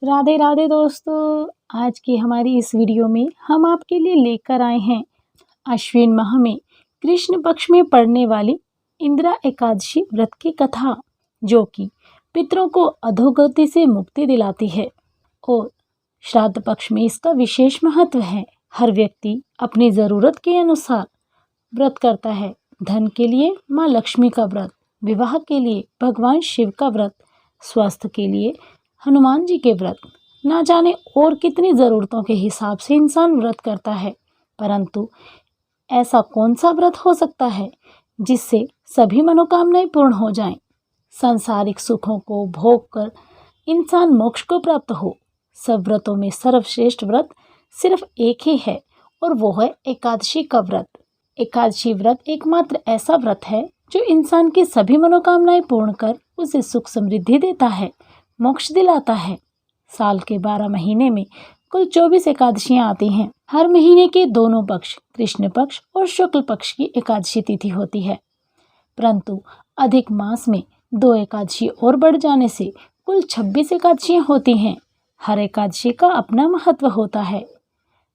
राधे राधे दोस्तों। आज की हमारी इस वीडियो में हम आपके लिए लेकर आए हैं अश्विन माह में कृष्ण पक्ष में पड़ने वाली इंदिरा एकादशी व्रत की कथा, जो कि पितरों को अधोगति से मुक्ति दिलाती है और श्राद्ध पक्ष में इसका विशेष महत्व है। हर व्यक्ति अपनी ज़रूरत के अनुसार व्रत करता है। धन के लिए माँ लक्ष्मी का व्रत, विवाह के लिए भगवान शिव का व्रत, स्वास्थ्य के लिए हनुमान जी के व्रत, ना जाने और कितनी ज़रूरतों के हिसाब से इंसान व्रत करता है। परंतु ऐसा कौन सा व्रत हो सकता है जिससे सभी मनोकामनाएं पूर्ण हो जाएं, सांसारिक सुखों को भोग कर इंसान मोक्ष को प्राप्त हो। सब व्रतों में सर्वश्रेष्ठ व्रत सिर्फ एक ही है और वो है एकादशी का व्रत। एकादशी व्रत एकमात्र ऐसा व्रत है जो इंसान की सभी मनोकामनाएं पूर्ण कर उसे सुख समृद्धि देता है, मोक्ष दिलाता है। साल के 12 महीने में कुल 24 एकादशियां आती हैं। हर महीने के दोनों पक्ष, कृष्ण पक्ष और शुक्ल पक्ष की एकादशी तिथि होती है, परंतु अधिक मास में 2 एकादशी और बढ़ जाने से कुल 26 एकादशियां होती हैं। हर एकादशी का अपना महत्व होता है।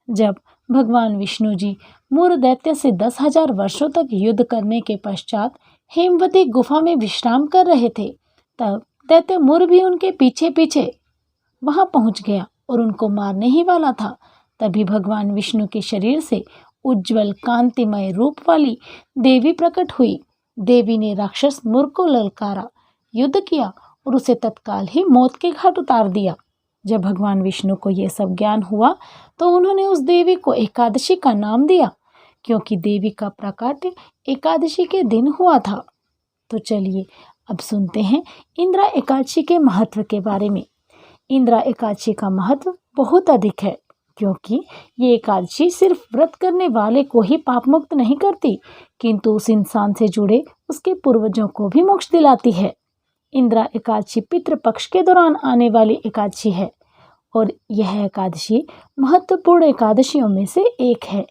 जब भगवान विष्णु जी मूर दैत्य से 10,000 वर्षों तक युद्ध करने के पश्चात हेमवती गुफा में विश्राम कर रहे थे, तब दैत्य मूर भी उनके पीछे पीछे वहां पहुंच गया और उनको मारने ही वाला था। तभी भगवान विष्णु के शरीर से उज्जवल कांतिमय रूप वाली देवी प्रकट हुई। देवी ने राक्षस मूर को ललकारा, युद्ध किया और उसे तत्काल ही मौत के घाट उतार दिया। जब भगवान विष्णु को यह सब ज्ञान हुआ तो उन्होंने उस देवी को एकादशी का नाम दिया, क्योंकि देवी का प्राकट्य एकादशी के दिन हुआ था। तो चलिए अब सुनते हैं इंदिरा एकादशी के महत्व के बारे में। इंदिरा एकादशी का महत्व बहुत अधिक है, क्योंकि ये एकादशी सिर्फ व्रत करने वाले को ही पाप मुक्त नहीं करती, किंतु उस इंसान से जुड़े उसके पूर्वजों को भी मोक्ष दिलाती है। इंदिरा एकादशी पितृपक्ष के दौरान आने वाली एकादशी है और यह एकादशी महत्वपूर्ण एकादशियों में से एक है।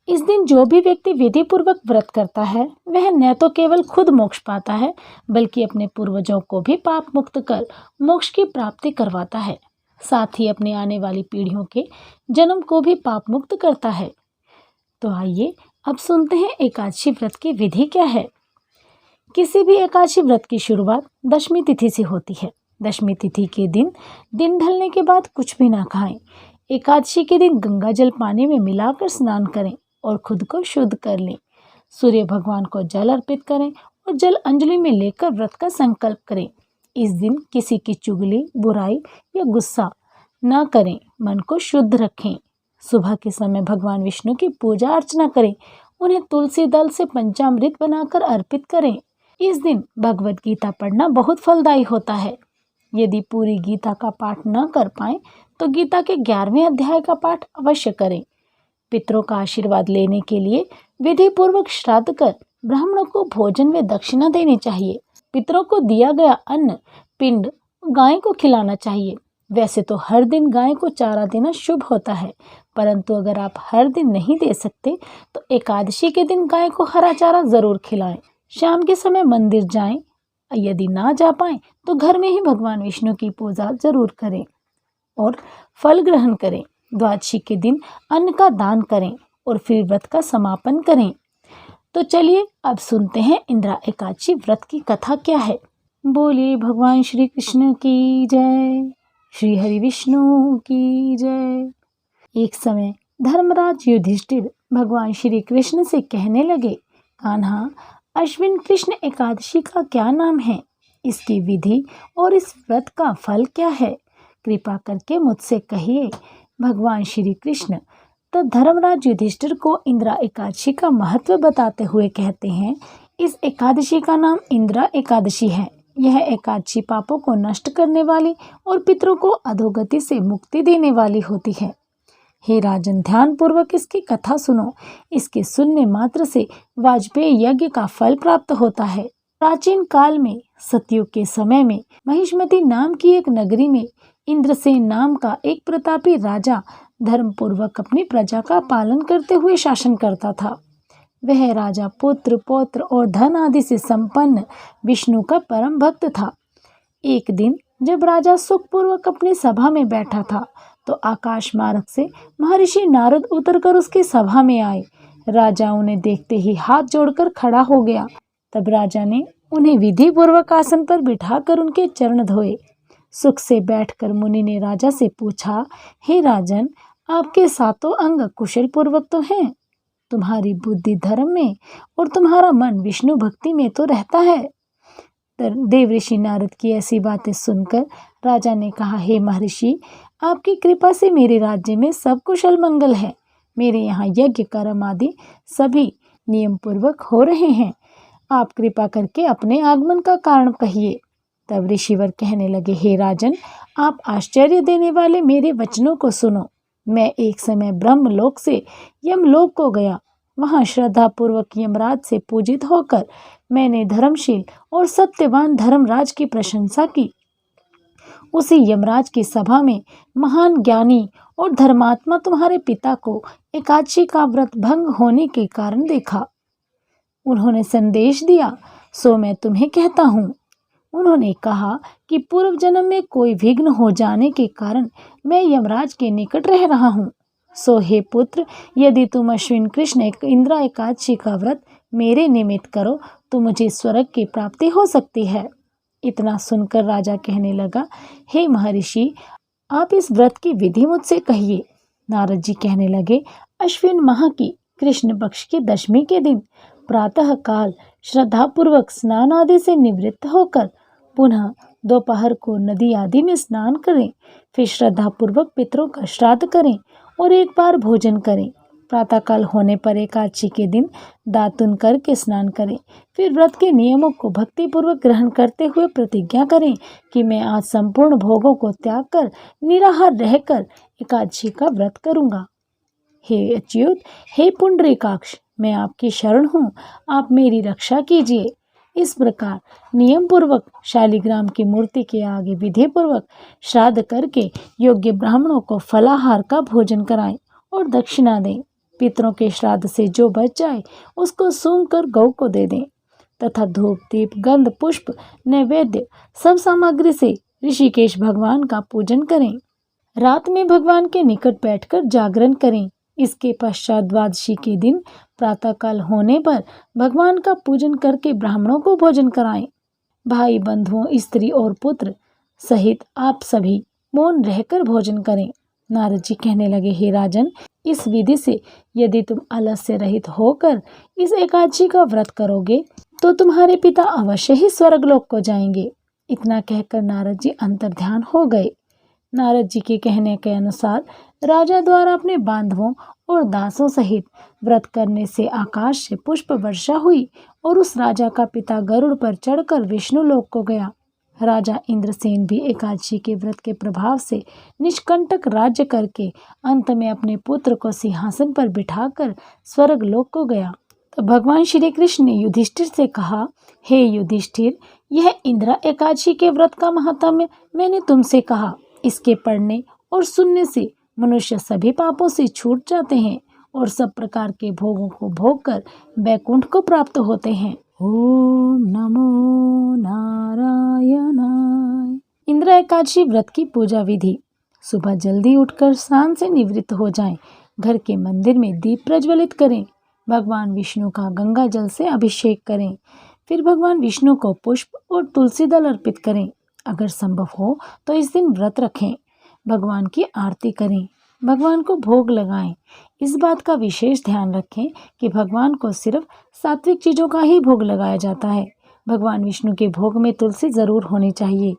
इस दिन जो भी व्यक्ति विधि पूर्वक व्रत करता है, वह न तो केवल खुद मोक्ष पाता है, बल्कि अपने पूर्वजों को भी पाप मुक्त कर मोक्ष की प्राप्ति करवाता है। साथ ही अपने आने वाली पीढ़ियों के जन्म को भी पाप मुक्त करता है। तो आइए अब सुनते हैं एकादशी व्रत की विधि क्या है। किसी भी एकादशी व्रत की शुरुआत दशमी तिथि से होती है। दशमी तिथि के दिन ढलने के बाद कुछ भी ना खाएं। एकादशी के दिन गंगा जल पानी में मिलाकर स्नान करें और खुद को शुद्ध कर लें। सूर्य भगवान को जल अर्पित करें और जल अंजलि में लेकर व्रत का संकल्प करें। इस दिन किसी की चुगली, बुराई या गुस्सा न करें, मन को शुद्ध रखें। सुबह के समय भगवान विष्णु की पूजा अर्चना करें, उन्हें तुलसी दल से पंचामृत बनाकर अर्पित करें। इस दिन भगवत गीता पढ़ना बहुत फलदायी होता है। यदि पूरी गीता का पाठ न कर पाएं तो गीता के 11वें अध्याय का पाठ अवश्य करें। पितरों का आशीर्वाद लेने के लिए विधि पूर्वक श्राद्ध कर ब्राह्मणों को भोजन में दक्षिणा देनी चाहिए। पितरों को दिया गया अन्न पिंड गाय को खिलाना चाहिए। वैसे तो हर दिन गाय को चारा देना शुभ होता है, परंतु अगर आप हर दिन नहीं दे सकते तो एकादशी के दिन गाय को हरा चारा जरूर खिलाएं। शाम के समय मंदिर जाएं। यदि ना जा पाएं तो घर में ही भगवान विष्णु की पूजा जरूर करें और फल ग्रहण करें। द्वादशी के दिन अन्न का दान करें और फिर व्रत का समापन करें। तो चलिए अब सुनते हैं इंदिरा एकादशी व्रत की कथा क्या है। बोलिए भगवान श्री कृष्ण की जय, श्री हरि विष्णु की जय। एक समय धर्मराज युधिष्ठिर भगवान श्री कृष्ण से कहने लगे, कान्हा, अश्विन कृष्ण एकादशी का क्या नाम है, इसकी विधि और इस व्रत का फल क्या है, कृपा करके मुझसे कहिए। भगवान श्री कृष्ण तब धर्मराज युधिष्ठिर को इंदिरा एकादशी का महत्व बताते हुए कहते हैं, इस एकादशी का नाम इंदिरा एकादशी है। यह एकादशी पापों को नष्ट करने वाली और पितरों को अधोगति से मुक्ति देने वाली होती है। हे राजन, ध्यान पूर्वक इसकी कथा सुनो। इसके सुनने मात्र से वाजपेयी यज्ञ का फल प्राप्त होता है। प्राचीन काल में सतयुग के समय में महिष्मती नाम की एक नगरी में इंद्रसेन नाम का एक प्रतापी राजा धर्म पूर्वक अपनी प्रजा का पालन करते हुए शासन करता था। वह राजा पुत्र, पौत्र और धन आदि से संपन्न विष्णु का परम भक्त था। एक दिन जब राजा सुखपूर्वक अपनी सभा में बैठा था तो आकाश मार्ग से महर्षि नारद उतरकर उसकी सभा में आए। राजा उन्हें देखते ही हाथ जोड़कर खड़ा हो गया। तब राजा ने उन्हें विधि पूर्वक आसन पर बिठाकर उनके चरण धोए। सुख से बैठकर मुनि ने राजा से पूछा, हे राजन, आपके सातों अंग कुशल पूर्वक तो हैं? तुम्हारी बुद्धि धर्म में और तुम्हारा मन विष्णु भक्ति में तो रहता है। देवऋषि नारद की ऐसी बातें सुनकर राजा ने कहा, हे महर्षि, आपकी कृपा से मेरे राज्य में सब कुशल मंगल है। मेरे यहाँ यज्ञ कर्म आदि सभी नियम पूर्वक हो रहे हैं। आप कृपा करके अपने आगमन का कारण कहिए। तब ऋषिवर कहने लगे, हे राजन, आप आश्चर्य देने वाले मेरे वचनों को सुनो। मैं एक समय ब्रह्मलोक से यमलोक को गया। वहां श्रद्धा पूर्वक यमराज से पूजित होकर मैंने धर्मशील और सत्यवान धर्मराज की प्रशंसा की। उसी यमराज की सभा में महान ज्ञानी और धर्मात्मा तुम्हारे पिता को एकादशी का व्रत भंग होने के कारण देखा। उन्होंने संदेश दिया, सो मैं तुम्हें कहता हूँ। उन्होंने कहा कि पूर्व जन्म में कोई विघ्न हो जाने के कारण मैं यमराज के निकट रह रहा हूँ। सो हे पुत्र, यदि तुम अश्विन कृष्ण इंद्रा एकादशी का व्रत मेरे निमित्त करो तो मुझे स्वर्ग की प्राप्ति हो सकती है। इतना सुनकर राजा कहने लगा, हे महर्षि, आप इस व्रत की विधि मुझसे कहिए। नारद जी कहने लगे, अश्विन माह की कृष्ण पक्ष की दशमी के दिन प्रातः काल श्रद्धापूर्वक स्नान आदि से निवृत्त होकर पुनः दोपहर को नदी आदि में स्नान करें। फिर श्रद्धापूर्वक पितरों का श्राद्ध करें और एक बार भोजन करें। प्रातःकाल होने पर एकादशी के दिन दातुन करके स्नान करें। फिर व्रत के नियमों को भक्तिपूर्वक ग्रहण करते हुए प्रतिज्ञा करें कि मैं आज संपूर्ण भोगों को त्याग कर निराहार रहकर एकादशी का व्रत करूंगा। हे अच्युत, हे पुंडरीकाक्ष, मैं आपकी शरण हूँ, आप मेरी रक्षा कीजिए। इस प्रकार नियम पूर्वक शालिग्राम की मूर्ति के आगे विधि पूर्वक श्राद्ध करके योग्य ब्राह्मणों को फलाहार का भोजन कराएं और दक्षिणा दें। पितरों के श्राद्ध से जो बच जाए उसको सूंघ कर गौ को दे दें तथा धूप दीप गंध पुष्प नैवेद्य सब सामग्री से ऋषिकेश भगवान का पूजन करें। रात में भगवान के निकट बैठकर जागरण करें। इसके पश्चात द्वादशी के दिन प्रातःकाल होने पर भगवान का पूजन करके ब्राह्मणों को भोजन कराएं। भाई बंधुओं स्त्री और पुत्र सहित आप सभी मौन रहकर भोजन करें। नारद जी कहने लगे, हे राजन, इस विधि से यदि तुम आलस्य रहित होकर इस एकादशी का व्रत करोगे तो तुम्हारे पिता अवश्य ही स्वर्गलोक को जाएंगे। इतना कहकर नारद जी अंतर्ध्यान हो गए। नारद जी के कहने के अनुसार राजा द्वारा अपने बांधवों और दासों सहित व्रत करने से आकाश से पुष्प वर्षा हुई और उस राजा का पिता गरुड़ पर चढ़कर विष्णु लोक को गया। राजा इंद्रसेन भी एकादशी के व्रत के प्रभाव से निष्कंटक राज्य करके अंत में अपने पुत्र को सिंहासन पर बिठाकर स्वर्ग लोक को गया। तो भगवान श्री कृष्ण ने युधिष्ठिर से कहा, हे युधिष्ठिर, यह इंद्रा एकादशी के व्रत का महात्म्य मैंने तुमसे कहा। इसके पढ़ने और सुनने से मनुष्य सभी पापों से छूट जाते हैं और सब प्रकार के भोगों को भोग कर बैकुंठ को प्राप्त होते हैं। ओम नमो नारायणाय। इंद्रा एकादशी व्रत की पूजा विधि। सुबह जल्दी उठकर स्नान से निवृत्त हो जाएं। घर के मंदिर में दीप प्रज्वलित करें। भगवान विष्णु का गंगा जल से अभिषेक करें। फिर भगवान विष्णु को पुष्प और तुलसी दल अर्पित करें। अगर संभव हो तो इस दिन व्रत रखें। भगवान की आरती करें। भगवान को भोग लगाएं। इस बात का विशेष ध्यान रखें कि भगवान को सिर्फ सात्विक चीज़ों का ही भोग लगाया जाता है। भगवान विष्णु के भोग में तुलसी जरूर होनी चाहिए।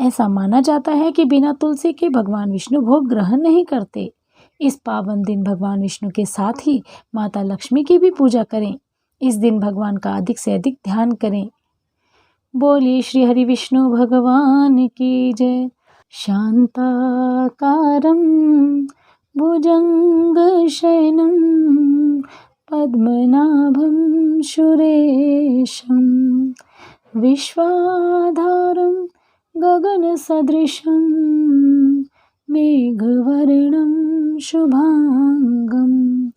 ऐसा माना जाता है कि बिना तुलसी के भगवान विष्णु भोग ग्रहण नहीं करते। इस पावन दिन भगवान विष्णु के साथ ही माता लक्ष्मी की भी पूजा करें। इस दिन भगवान का अधिक से अधिक ध्यान करें। बोलिए श्री हरि विष्णु भगवान की जय। शांताकारं भुजंगशयनं पद्मनाभं सुरेशं विश्वाधारं गगनसदृशं मेघवर्णं शुभांगं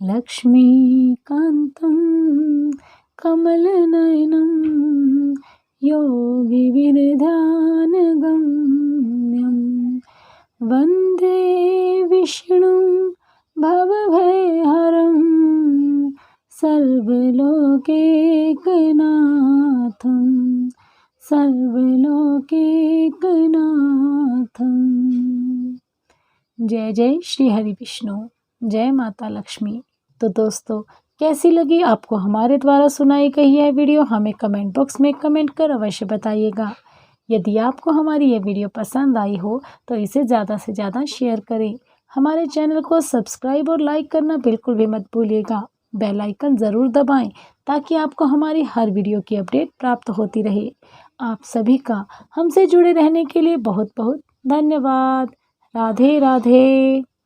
लक्ष्मीकान्तं कमलनयनं योगिविरध्यानगम्यं वन्दे विष्णुं भवभयहरं सर्वलोकैकनाथं सर्वलोकैकनाथं। जय जय श्री हरि विष्णु, जय माता लक्ष्मी। तो दोस्तों, कैसी लगी आपको हमारे द्वारा सुनाई गई यह वीडियो, हमें कमेंट बॉक्स में कमेंट कर अवश्य बताइएगा। यदि आपको हमारी यह वीडियो पसंद आई हो तो इसे ज़्यादा से ज़्यादा शेयर करें। हमारे चैनल को सब्सक्राइब और लाइक करना बिल्कुल भी मत भूलिएगा। बेल आइकन ज़रूर दबाएं ताकि आपको हमारी हर वीडियो की अपडेट प्राप्त होती रहे। आप सभी का हमसे जुड़े रहने के लिए बहुत बहुत धन्यवाद। राधे राधे।